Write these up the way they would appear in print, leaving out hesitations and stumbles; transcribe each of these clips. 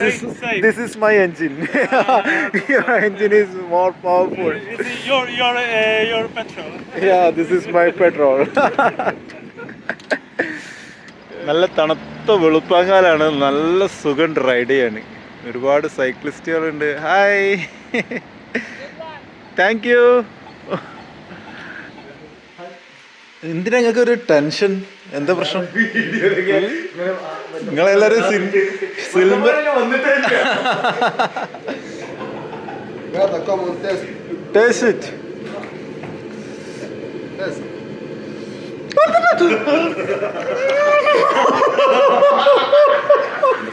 This is my engine. Your engine is more powerful. Your petrol. Yeah, this is my petrol. നല്ല തണുത്ത വെളുപ്പാങ്കാലാണ്, നല്ല സുഖം ride ചെയ്യാൻ. ഒരുപാട് സൈക്ലിസ്റ്റുകളുണ്ട്. Hi, thank you. എന്തിനാ നിങ്ങൾക്ക് ഒരു ടെൻഷൻ? എന്താ പ്രശ്നം? നിങ്ങളെല്ലാരും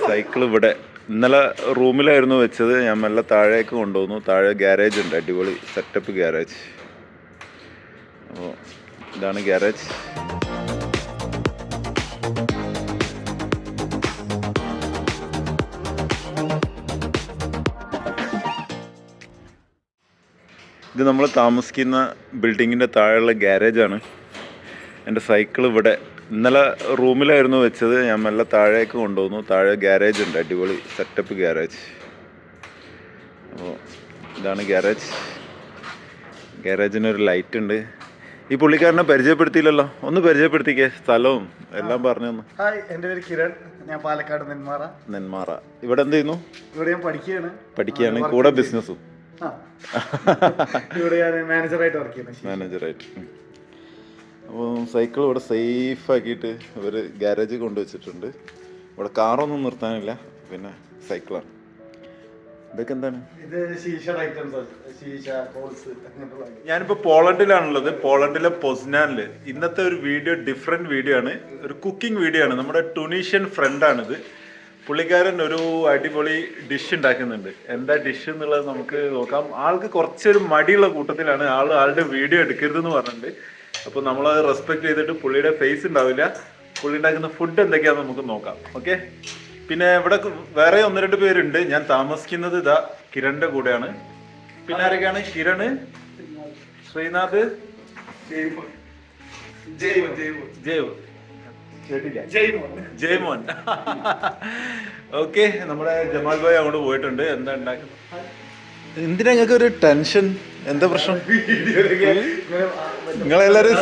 സൈക്കിൾ ഇവിടെ ഇന്നലെ റൂമിലായിരുന്നു വെച്ചത്. ഞാൻ മെല്ലെ താഴേക്ക് കൊണ്ടുവന്നു. താഴെ ഗ്യാരേജ് ഉണ്ട്, അടിപൊളി സെറ്റപ്പ് ഗ്യാരേജ്. അപ്പോൾ ഇതാണ് ഗ്യാരേജ്. ഇത് നമ്മൾ താമസിക്കുന്ന ബിൽഡിങ്ങിൻ്റെ താഴെയുള്ള ഗ്യാരേജാണ്. എൻ്റെ സൈക്കിൾ ഇവിടെ ഇന്നലെ റൂമിലായിരുന്നു വെച്ചത്. ഞാൻ മെല്ലെ താഴേക്ക് കൊണ്ടുവന്നു. താഴെ ഗ്യാരേജ് ഉണ്ട്, അടിപൊളി സെറ്റപ്പ് ഗ്യാരേജ്. അപ്പോൾ ഇതാണ് ഗ്യാരേജ്. ഗ്യാരേജിനൊരു ലൈറ്റ് ഉണ്ട്. ഈ പുള്ളിക്കാരനെ പരിചയപ്പെടുത്തിയില്ലല്ലോ, ഒന്ന് പരിചയപ്പെടുത്തിക്കേ, സ്ഥലവും എല്ലാം പറഞ്ഞു തന്നു. ഹായ്, എൻ്റെ പേര് കിരൺ. ഞാൻ പാലക്കാട് നെന്മാറ. ഇവിടെ എന്ത് ചെയ്യുന്നു? ഇവിടെ ഞാൻ പഠിക്കുകയാണ്. കൂടെ ബിസിനസ്സും. ഇവിടെ ഞാൻ മാനേജറായിട്ട് വർക്ക് ചെയ്യുന്നു. അപ്പോൾ സൈക്കിൾ ഇവിടെ സേഫ് ആക്കിയിട്ട് ഇവർ ഗ്യാരേജിൽ കൊണ്ടുവച്ചിട്ടുണ്ട്. ഇവിടെ കാറൊന്നും നിർത്താനില്ല, പിന്നെ സൈക്കിളാണ്. ഇതൊക്കെ എന്താണ്? ഞാനിപ്പോൾ പോളണ്ടിലാണുള്ളത്, പോളണ്ടിലെ പൊസ്നാനിൽ. ഇന്നത്തെ ഒരു വീഡിയോ ഡിഫറെൻറ്റ് വീഡിയോ ആണ്, ഒരു കുക്കിംഗ് വീഡിയോ ആണ്. നമ്മുടെ ടുണീഷ്യൻ ഫ്രണ്ടാണിത്. പുള്ളിക്കാരൻ ഒരു അടിപൊളി ഡിഷ് ഉണ്ടാക്കുന്നുണ്ട്. എന്താ ഡിഷ് എന്നുള്ളത് നമുക്ക് നോക്കാം. ആൾക്ക് കുറച്ചൊരു മടിയുള്ള കൂട്ടത്തിലാണ്. ആളുടെ വീഡിയോ എടുക്കരുതെന്ന് പറഞ്ഞിട്ടുണ്ട്. അപ്പോൾ നമ്മളത് റെസ്പെക്ട് ചെയ്തിട്ട് പുള്ളിയുടെ ഫേസ് ഉണ്ടാവില്ല. പുള്ളി ഉണ്ടാക്കുന്ന ഫുഡ് എന്തൊക്കെയാണെന്ന് നമുക്ക് നോക്കാം. ഓക്കെ. പിന്നെ ഇവിടെ വേറെ 1-2 പേരുണ്ട്. ഞാൻ താമസിക്കുന്നത് ഇതാ കിരണിന്റെ കൂടെയാണ്. പിന്നെ ആരൊക്കെയാണ്? കിരണ്, ശ്രീനാഥ്, ജയ്മോൻ. ഓക്കെ, നമ്മുടെ ജമാൽ ഭായ് അങ്ങോട്ട് പോയിട്ടുണ്ട്. എന്താ ഉണ്ടാക്കുന്നത്? എന്തിനാ നിങ്ങൾക്ക് ഒരു ടെൻഷൻ? എന്താ പ്രശ്നം? നിങ്ങളെല്ലാരും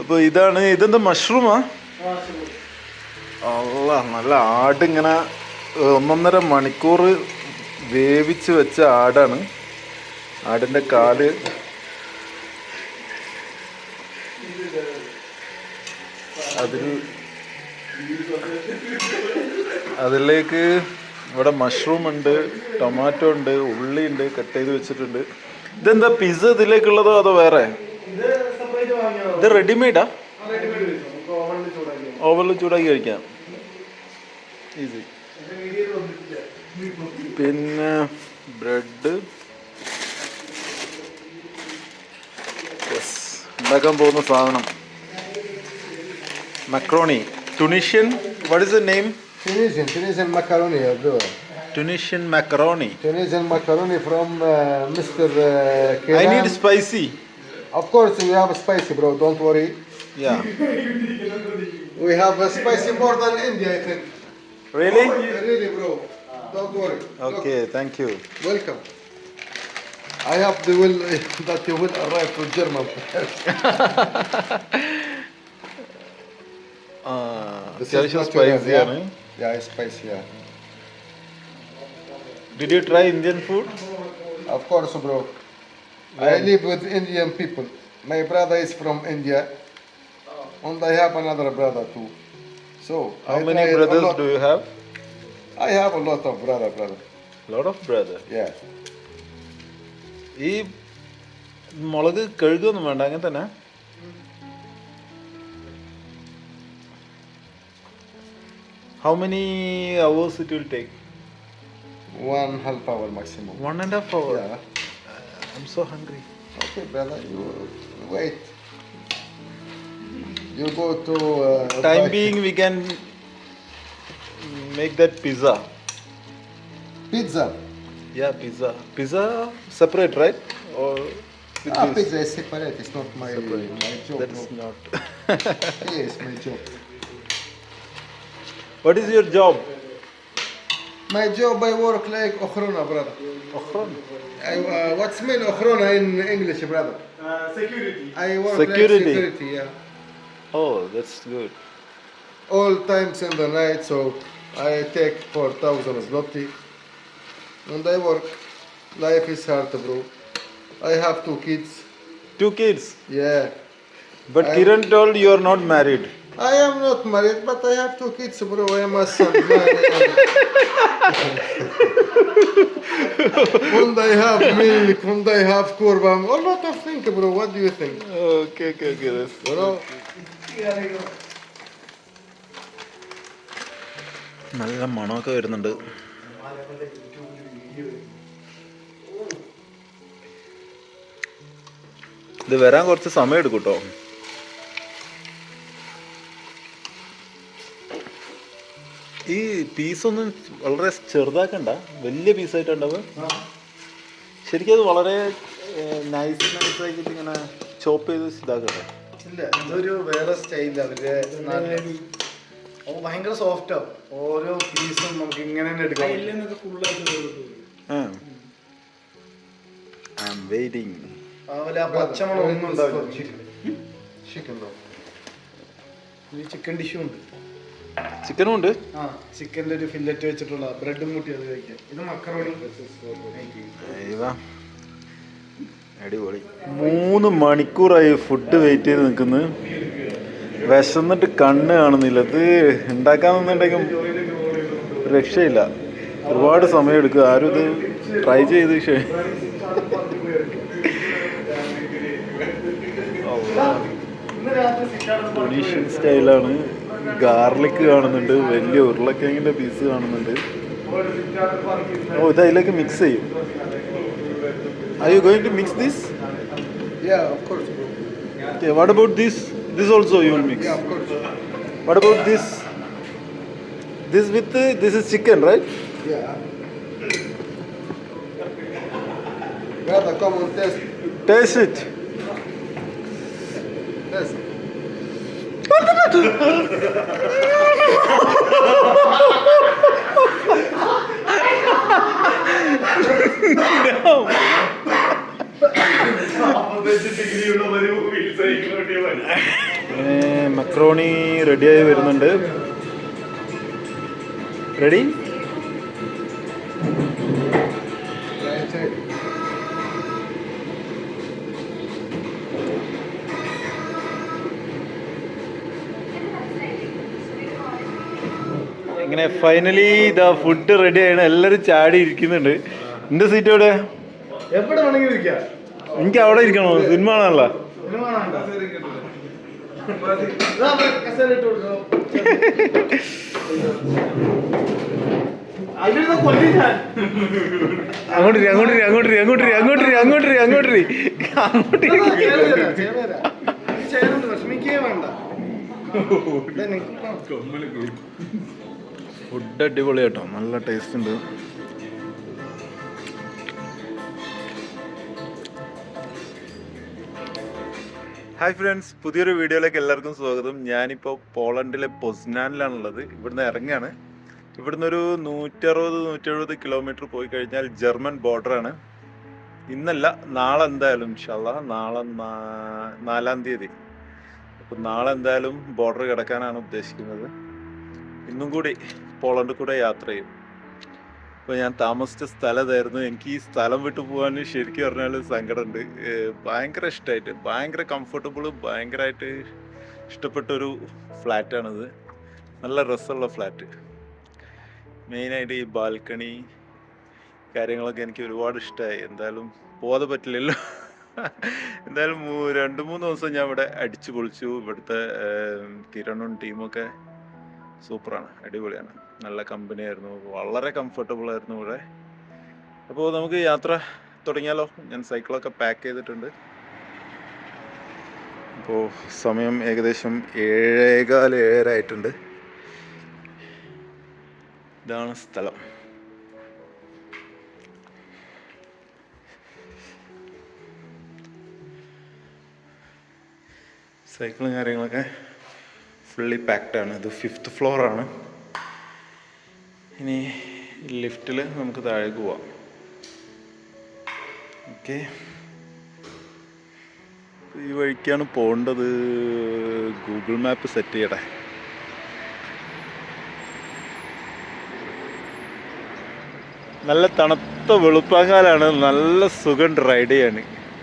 അപ്പൊ ഇതെന്താ മഷ്റൂമാ? അല്ല, നല്ല ആടിങ്ങനെ 1.5 മണിക്കൂർ വേവിച്ച് വെച്ച ആടാണ്. ആടിന്റെ കാല് അതിലേക്ക് ഇവിടെ മഷ്റൂം ഉണ്ട്, ടൊമാറ്റോ ഉണ്ട്, ഉള്ളി ഉണ്ട്, കട്ട് ചെയ്ത് വെച്ചിട്ടുണ്ട്. ഇതെന്താ പിസ്സ ഇതിലേക്കുള്ളതോ അതോ വേറെ? ഇത് റെഡിമെയ്ഡാ? ഓവനിൽ ചൂടാക്കി കഴിക്കാം, ഈസി. പിന്നെ ബ്രെഡ് ഉണ്ടാക്കാൻ പോകുന്ന സാധനം macaroni. Tunisian, what is the name? Tunisian macaroni, bro. Tunisian macaroni. Tunisian macaroni from Mr. I need spicy. Of course we have spicy, bro, don't worry. Yeah. We have spicy more than India, I think. Really? Really, bro. Don't worry. Okay, look. Thank you. Welcome. I hope that you will arrive to German. It's spicy, yeah? Yeah, it's spicy, yeah. Did you try Indian food? Of course, bro. I live with Indian people. My brother is from India, and I have another brother too. So how many brothers do you have? I have a lot of brother. Lot of brother. Yeah. ഈ മുളക് കഴുകൊന്നും വേണ്ട, അങ്ങനെ തന്നെ. How many hours it will take? 1.5 hour maximum. 1.5 hour? Yeah. I'm so hungry. Okay, brother, you wait. You go to... Time being, we can make that pizza. Pizza? Yeah, pizza. Pizza separate, right? Or pizza is separate. It's not my job. That is not. Yes, my job. What is your job? My job, I work like Okhrona, brother. Okhrona. What's mean Okhrona in English, brother? Security. I work Security. like security, yeah. Oh, that's good. All times in the night, so I take 4,000 zloty. And I work. Life is hard, bro. I have 2 kids. 2 kids. Yeah. But Kiran told you are not married. I am not married, but I have 2 kids, bro. I am a son, man. And I have milk, and I have kurban. A lot of things, bro. What do you think? Okay. That's... Bro, നല്ല മണമൊക്കെ വരുന്നുണ്ട്. ഇത് വരാൻ കുറച്ച് സമയം എടുക്കും കേട്ടോ. ഈ പീസൊന്നും വളരെ ചെറുതാക്കണ്ട, വലിയ പീസായിട്ടുണ്ടാവുക. ശരിക്കും അത് വളരെ നൈസാക്കിയിട്ട് ഇങ്ങനെ ചോപ്പ് ചെയ്ത് ഇതാക്കട്ടെ. ഇല്ല, ഇതൊരു വേറെ സ്റ്റൈൽ അവരുടെ നാട്ടില്. അപ്പൊ ഭയങ്കര സോഫ്റ്റ് ആവും. ഓരോ പീസും നമുക്ക് ഇങ്ങനെ തന്നെ എടുക്കാം. അതുപോലെ ആ പച്ചമണം ഒന്നും ഉണ്ടാവില്ല. chicken, bro. ഈ ചിക്കൻ ഡിഷും ഉണ്ട്. ചിക്കനും ഉണ്ട്. ആ, ചിക്കനിൽ ഒരു ഫില്ലറ്റ് വെച്ചിട്ടുള്ള ബ്രെഡും കൂട്ടി അത് കഴിക്കാം. ഇത് മക്കറോണി. അടിപൊളി. 3 മണിക്കൂറായി ഫുഡ് വെയിറ്റ് ചെയ്ത് നിൽക്കുന്നു. വിശന്നിട്ട് കണ്ണ് കാണുന്നില്ല. ഇത് ഉണ്ടാക്കാൻ നിന്നുണ്ടെങ്കിൽ രക്ഷയില്ല. ഒരുപാട് സമയം എടുക്കും. ആരും ഇത് ട്രൈ ചെയ്ത് ടൂണീഷ്യൻ സ്റ്റൈലാണ്. ഗാർലിക് കാണുന്നുണ്ട്, വലിയ ഉരുളക്കിഴങ്ങിൻ്റെ പീസ് കാണുന്നുണ്ട്. ഓ, ഇത് അതിലേക്ക് മിക്സ് ചെയ്യും. Are you going to mix this? Yeah, of course, bro. Okay, what about this? This also you will mix? Yeah, of course. What about this? This with this is chicken, right? Yeah. Brother, come on, taste. Taste it. Taste. No. Macaroni റെഡിയായി വരുന്നുണ്ട്. Ready? ഇങ്ങനെ finally ഇതാ food ready ആയാണ്. എല്ലാവരും ചാടി ഇരിക്കുന്നുണ്ട്. എൻ്റെ seat എവിടെ? എവിടെ വേണമെങ്കിലും ഇരിക്കാം. എനിക്ക് അവിടെ ഇരിക്കണോ? സിനിമ കാണാനല്ല. ഫുഡ് അടിപൊളി കേട്ടോ, നല്ല ടേസ്റ്റ് ഉണ്ട്. ഹായ് ഫ്രണ്ട്സ്, പുതിയൊരു വീഡിയോയിലേക്ക് എല്ലാവർക്കും സ്വാഗതം. ഞാനിപ്പോൾ പോളണ്ടിലെ പൊസ്നാനിലാണുള്ളത്. ഇവിടുന്ന് ഇറങ്ങുകയാണ്. ഇവിടുന്ന് ഒരു 160-170 കിലോമീറ്റർ പോയി കഴിഞ്ഞാൽ ജർമ്മൻ ബോർഡറാണ്. ഇന്നല്ല, നാളെ എന്തായാലും ഇൻഷാല്ലാ, നാളെ 4-ാം തീയതി. അപ്പോൾ നാളെ എന്തായാലും ബോർഡർ കിടക്കാനാണ് ഉദ്ദേശിക്കുന്നത്. ഇന്നും കൂടി പോളണ്ട് കൂടെ യാത്ര ചെയ്യും. ഇപ്പോൾ ഞാൻ താമസിച്ച സ്ഥലം ഇതായിരുന്നു. എനിക്ക് ഈ സ്ഥലം വിട്ടു പോകാൻ ശരിക്കും പറഞ്ഞാൽ സങ്കടമുണ്ട്. ഭയങ്കര ഇഷ്ടമായിട്ട്, ഭയങ്കര കംഫർട്ടബിൾ, ഭയങ്കരമായിട്ട് ഇഷ്ടപ്പെട്ടൊരു ഫ്ലാറ്റാണിത്. നല്ല രസമുള്ള ഫ്ലാറ്റ്. മെയിനായിട്ട് ഈ ബാൽക്കണി കാര്യങ്ങളൊക്കെ എനിക്ക് ഒരുപാട് ഇഷ്ടമായി. എന്തായാലും പോകാതെ പറ്റില്ലല്ലോ. എന്തായാലും 2-3 ദിവസം ഞാൻ ഇവിടെ അടിച്ചു പൊളിച്ചു. ഇവിടുത്തെ കിരണും ടീമൊക്കെ സൂപ്പറാണ്, അടിപൊളിയാണ്. നല്ല കമ്പനിയായിരുന്നു, വളരെ കംഫർട്ടബിൾ ആയിരുന്നു ഇവിടെ. അപ്പോൾ നമുക്ക് യാത്ര തുടങ്ങിയാലോ? ഞാൻ സൈക്കിളൊക്കെ പാക്ക് ചെയ്തിട്ടുണ്ട്. അപ്പോൾ സമയം ഏകദേശം 7:15 ആയിട്ടുണ്ട്. ഇതാണ് സ്ഥലം. സൈക്കിളും കാര്യങ്ങളൊക്കെ ഫുള്ളി പാക്ഡ് ആണ്. ഇത് 5th ഫ്ലോറാണ്. ഇനി ലിഫ്റ്റിൽ നമുക്ക് താഴേക്ക് പോവാം. ഓക്കെ, ഈ വഴിക്കാണ് പോകേണ്ടത്. ഗൂഗിൾ മാപ്പ് സെറ്റ് ചെയ്യട്ടെ. നല്ല തണുത്ത വെളുപ്പാങ്കാലാണ്, നല്ല സുഖം റൈഡ് ചെയ്യാൻ.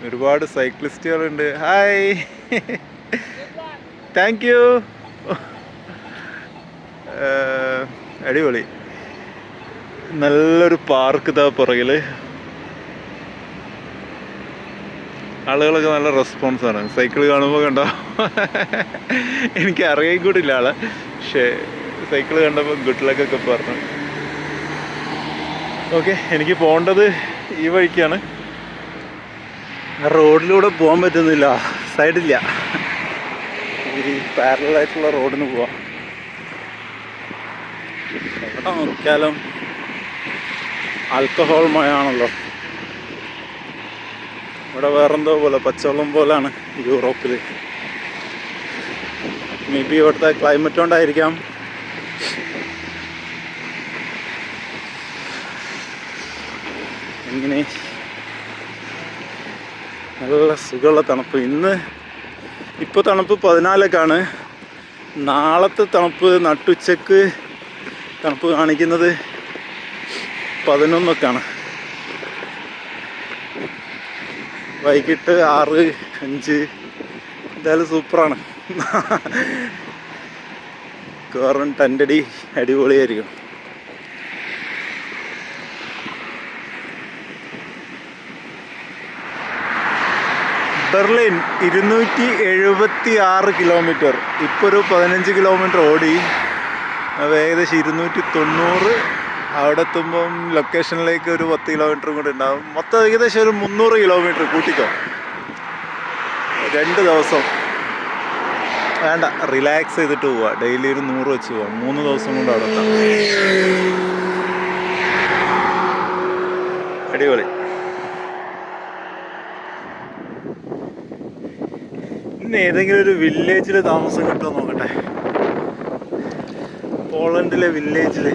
ഒരുപാട് സൈക്ലിസ്റ്റുകളുണ്ട്. Hi, thank you. അടിപൊളി, നല്ലൊരു പാർക്ക് ഇതാ പുറകിൽ. ആളുകളൊക്കെ നല്ല റെസ്പോൺസാണ്. സൈക്കിൾ കാണുമ്പോൾ കണ്ടോ, എനിക്ക് അറിയാൻ കൂടില്ല ആളെ, പക്ഷേ സൈക്കിൾ കണ്ടപ്പോൾ ഗുഡ് ലക്കൊക്കെ പറഞ്ഞു. ഓക്കെ, എനിക്ക് പോകേണ്ടത് ഈ വഴിക്കാണ്. റോഡിലൂടെ പോകാൻ പറ്റുന്നില്ല, സൈഡില്ല. ഈ പാരലായിട്ടുള്ള റോഡിന് പോവാം. എവിടെ നോക്കിയാലും ആൽക്കഹോൾ മഴയാണല്ലോ. ഇവിടെ വേറെന്തോ പോലെ പച്ചവെള്ളം പോലാണ് യൂറോപ്പിൽ. മേ ബി ഇവിടുത്തെ ക്ലൈമറ്റ് കൊണ്ടായിരിക്കാം. ഇങ്ങനെ നല്ല സുഖമുള്ള തണുപ്പ്. ഇപ്പോൾ തണുപ്പ് 14 നാളത്തെ തണുപ്പ് നട്ടുച്ചക്ക് തണുപ്പ് കാണിക്കുന്നത് 11 വൈകിട്ട് 6, 5. എന്തായാലും സൂപ്പറാണ്. കയറും ടെൻ്റടി അടിപൊളിയായിരിക്കും. Berlin 276 kilometre. ഇപ്പോൾ ഒരു 15 കിലോമീറ്റർ ഓടി. ഏകദേശം 290. അവിടെ എത്തുമ്പം ലൊക്കേഷനിലേക്ക് ഒരു 10 കിലോമീറ്റർ കൂടി ഉണ്ടാവും. മൊത്തം ഏകദേശം ഒരു 300 കിലോമീറ്റർ കൂട്ടിക്കോ. 2 ദിവസം വേണ്ട, റിലാക്സ് ചെയ്തിട്ട് പോവാം. ഡെയിലി ഒരു 100 വെച്ച് പോവാം. 3 ദിവസം കൊണ്ട് അവിടെ എത്താം. അടിപൊളി. ഇന്ന് ഏതെങ്കിലും ഒരു വില്ലേജിൽ താമസം കിട്ടുമോ നോക്കട്ടെ. പോളണ്ടിലെ വില്ലേജിൽ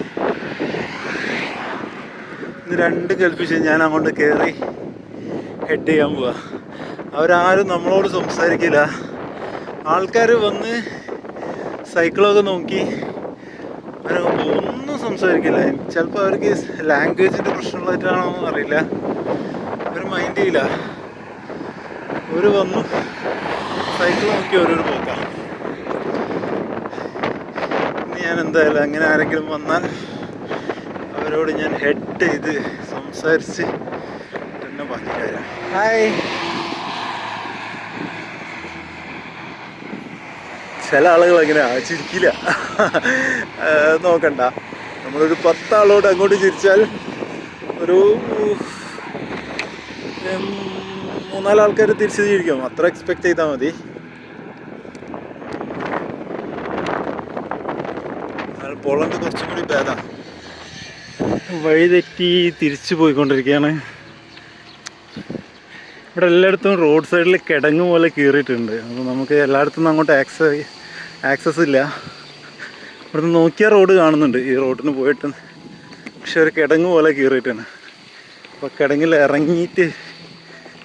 ഇന്ന് 2 കൽപ്പിച്ച് ഞാൻ അങ്ങോട്ട് കയറി ഹെഡ് ചെയ്യാൻ പോവാ. അവരാരും നമ്മളോട് സംസാരിക്കില്ല. ആൾക്കാർ വന്ന് സൈക്കിളൊക്കെ നോക്കി അവരൊക്കെ ഒന്നും സംസാരിക്കില്ല. ചിലപ്പോൾ അവർക്ക് ലാംഗ്വേജിൻ്റെ പ്രശ്നമുള്ളതായിട്ടാണോ എന്ന് അറിയില്ല. അവർ മൈൻഡ് ചെയ്യില്ല. അവർ വന്നു സൈക്കിൾ നോക്കി ഓരോരു പോക്കാം. ഇനി ഞാൻ എന്തായാലും അങ്ങനെ ആരെങ്കിലും വന്നാൽ അവരോട് ഞാൻ ഹെഡ് ചെയ്ത് സംസാരിച്ച് തന്നെ ബാക്കി കാര്യം. ഹായ്. ചില ആളുകൾ അങ്ങനെ ചിരിക്കില്ല. നോക്കണ്ട, നമ്മളൊരു 10 ആളോട് അങ്ങോട്ട് ചിരിച്ചാൽ ഒരു 3-4 ആൾക്കാർ തിരിച്ച് ചിരിക്കും. അത്ര എക്സ്പെക്ട് ചെയ്താൽ മതി. പോളണ്ട് കുറച്ചും കൂടി ഭേദം. വഴി തെറ്റി തിരിച്ചു പോയിക്കൊണ്ടിരിക്കുകയാണ്. ഇവിടെ എല്ലായിടത്തും റോഡ് സൈഡിൽ കിടങ്ങ് പോലെ കീറിയിട്ടുണ്ട്. അപ്പോൾ നമുക്ക് എല്ലായിടത്തും അങ്ങോട്ട് ആക്സസ് ഇല്ല. ഇവിടുന്ന് നോക്കിയാൽ റോഡ് കാണുന്നുണ്ട്, ഈ റോഡിന് പോയിട്ട്. പക്ഷെ ഒരു കിടങ്ങ് പോലെ കീറിയിട്ടാണ്. അപ്പോൾ കിടങ്ങിൽ ഇറങ്ങിയിട്ട്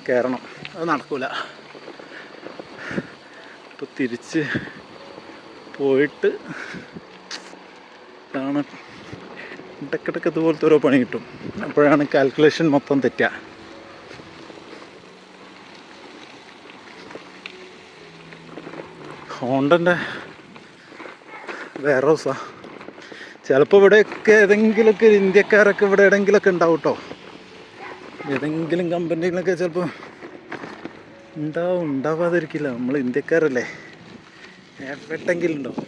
കയറണം. അത് നടക്കൂല. അപ്പോൾ തിരിച്ച് പോയിട്ട് കാണാൻ ഇടയ്ക്കിടയ്ക്ക് ഇതുപോലത്തെ ഓരോ പണി കിട്ടും. അപ്പോഴാണ് കാൽക്കുലേഷൻ മൊത്തം തെറ്റുക. ഹോണ്ടൻ്റെ വെയർ ഹൗസാണ്. ചിലപ്പോൾ ഇവിടെയൊക്കെ ഏതെങ്കിലുമൊക്കെ ഇന്ത്യക്കാരൊക്കെ ഇവിടെ എവിടെയെങ്കിലുമൊക്കെ ഉണ്ടാവും കേട്ടോ. ഏതെങ്കിലും കമ്പനികളൊക്കെ ചിലപ്പോൾ ഉണ്ടാവാതിരിക്കില്ല. നമ്മൾ ഇന്ത്യക്കാരല്ലേ, എവിടെയെങ്കിലും ഉണ്ടാവും.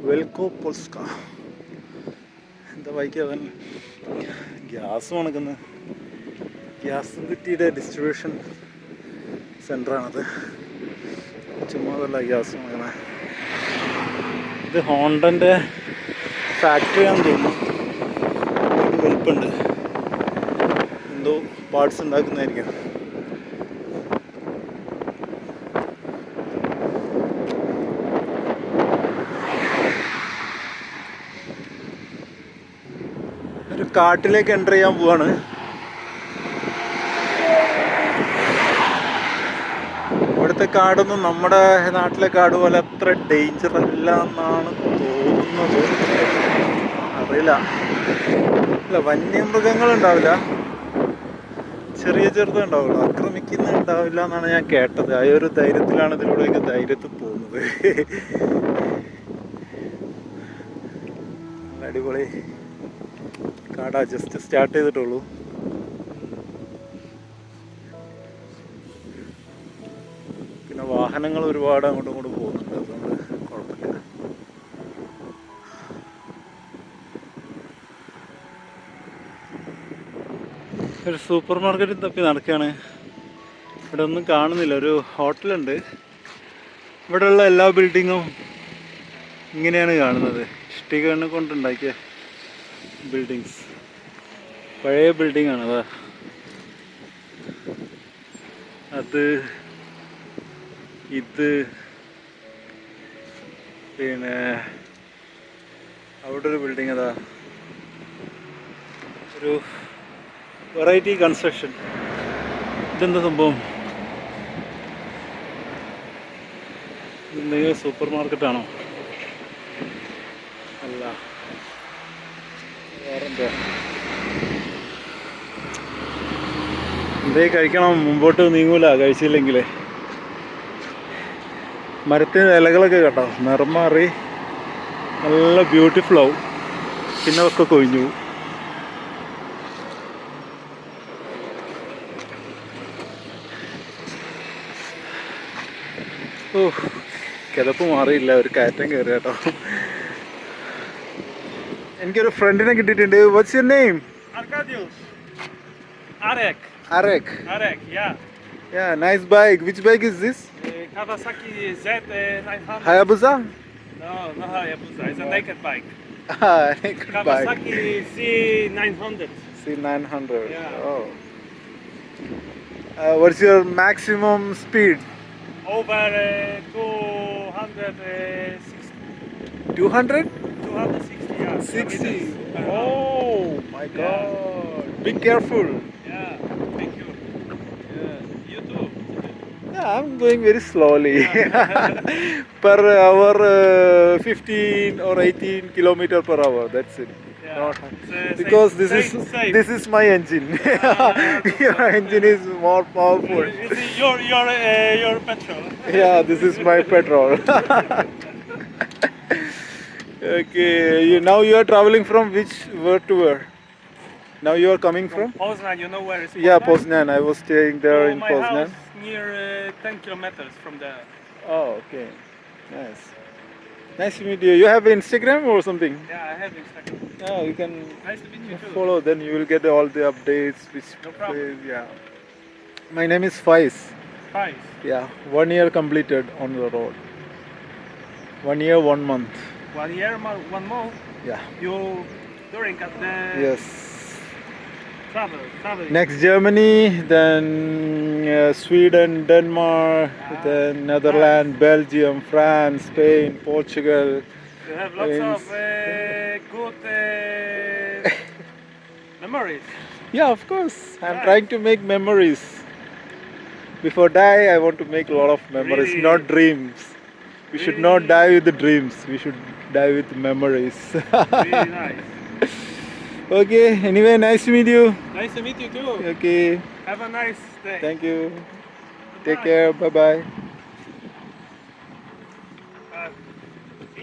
വെൽക്കോ പോൾസ്ക എന്താ വായിക്കാൻ ഗ്യാസ് മണക്കുന്നത്. ഗ്യാസ് കുറ്റിയുടെ ഡിസ്ട്രിബ്യൂഷൻ സെൻ്ററാണത്. ചുമ്മാതല്ല ഗ്യാസ് മണക്കുന്നത്. ഇത് ഹോണ്ടൻ്റെ ഫാക്ടറിയാണെന്ന് തോന്നുന്നു. വലുപ്പുണ്ട്, എന്തോ പാർട്സ് ഉണ്ടാക്കുന്നതായിരിക്കും. കാട്ടിലേക്ക് എൻ്റർ ചെയ്യാൻ പോവാണ്. ഇവിടുത്തെ കാടൊന്നും നമ്മുടെ നാട്ടിലെ കാട് പോലെ അത്ര ഡേഞ്ചർ അല്ല എന്നാണ് തോന്നുന്നത്. അറിയില്ല. ഇല്ല, വന്യമൃഗങ്ങളുണ്ടാവില്ല, ചെറിയ ചെറുതുണ്ടാവുള്ളൂ, ആക്രമിക്കുന്നുണ്ടാവില്ല എന്നാണ് ഞാൻ കേട്ടത്. ആ ഒരു ധൈര്യത്തിലാണ് ഇതിലൂടെയൊക്കെ ധൈര്യത്തിൽ പോകുന്നത്. അടിപൊളി കാടാ, ജസ്റ്റ് സ്റ്റാർട്ട് ചെയ്തിട്ടുള്ളൂ. പിന്നെ വാഹനങ്ങൾ ഒരുപാട് അങ്ങോട്ടും ഇങ്ങോട്ടും പോകുന്നുണ്ട്, അതുകൊണ്ട് കുഴപ്പമില്ല. ഒരു സൂപ്പർ മാർക്കറ്റിൽ തപ്പി നടക്കുകയാണ്. ഇവിടെ ഒന്നും കാണുന്നില്ല. ഒരു ഹോട്ടലുണ്ട്. ഇവിടെയുള്ള എല്ലാ ബിൽഡിങ്ങും ഇങ്ങനെയാണ് കാണുന്നത്. ഇഷ്ടികനെ കൊണ്ടുണ്ടാക്കിയ ബിൽഡിങ്സ്, പഴയ ബിൽഡിംഗ് ആണ്. അതാ അത്, ഇത്, പിന്നെ അവിടെ ഒരു ബിൽഡിംഗ്. അതാ ഒരു വെറൈറ്റി കൺസ്ട്രക്ഷൻ. ഇതെന്താ സംഭവം? എന്തെങ്കിലും സൂപ്പർ മാർക്കറ്റാണോ? അല്ല, വേറെന്താ? എന്തേ കഴിക്കണം, മുമ്പോട്ട് നീങ്ങൂല കഴിച്ചില്ലെങ്കിൽ. മരത്തിന് ഇലകളൊക്കെ കേട്ടോ, നിറം മാറി നല്ല ബ്യൂട്ടിഫുൾ ആവും, പിന്നെ ഒക്കെ കൊഴിഞ്ഞു പോകും. ഓ, കിതപ്പ് മാറിയില്ല, ഒരു കയറ്റം കയറി കേട്ടോ. എനിക്കൊരു ഫ്രണ്ടിനെ കിട്ടിയിട്ടുണ്ട്. What's your name? Arkadiusz. Arek. Arek. Arek, yeah. Yeah, nice bike. Which bike is this? Kawasaki Z900. Hayabusa? No, not Hayabusa. It's a naked bike. Naked bike. Kawasaki C900. C900. Yeah. Oh. What's your maximum speed? Over 260. 200? 260, yeah. 60. kilometers per hour. Oh my God. Be careful. Yeah, thank you. Yeah, you too. Yeah, I'm going very slowly. Per hour, 15 or 18 kilometer per hour. That's it. Yeah. Not It's, because safe. this is my engine. Your engine is more powerful. It's your petrol. Yeah, this is my petrol. Okay, now you are traveling from where to where? Now you are coming from? Poznan, you know where is Poznan? Yeah, Poznan. I was staying there in my Poznan. house near 10 kilometers from there. Oh, okay. Nice. Nice to meet you. You have Instagram or something? Yeah, I have Instagram. Yeah, you can Nice to meet you too. follow. Then you will get all the updates. Which No problem. place, yeah. My name is Faiz. Fine. Yeah, 1 year completed on the road. 1 year, 1 month. 1 year, 1 month. Yeah. You during at the Yes. traveling. Next Germany, then Sweden, Denmark, then Netherlands, Belgium, France, Spain, Portugal. You have lots Yes. of good memories. Yeah, of course. I'm Nice. trying to make memories. Before die, I want to make a lot of memories, Really? not dreams. We should not Really? die with the dreams. We should die with memories. Really nice. Okay. Anyway, nice to meet you. Nice to meet you too. Okay. Have a nice day. Thank you. Take Goodbye. care. Bye bye.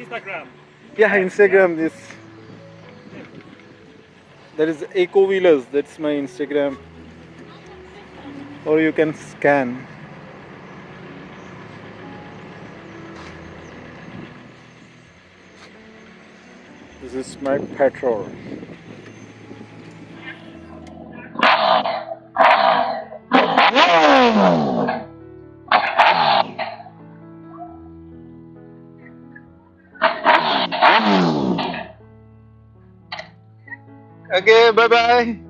Instagram. Yeah, Instagram. This. That is Eco Wheelers. That's my Instagram. Or you can scan. This is my petrol. Okay, bye bye.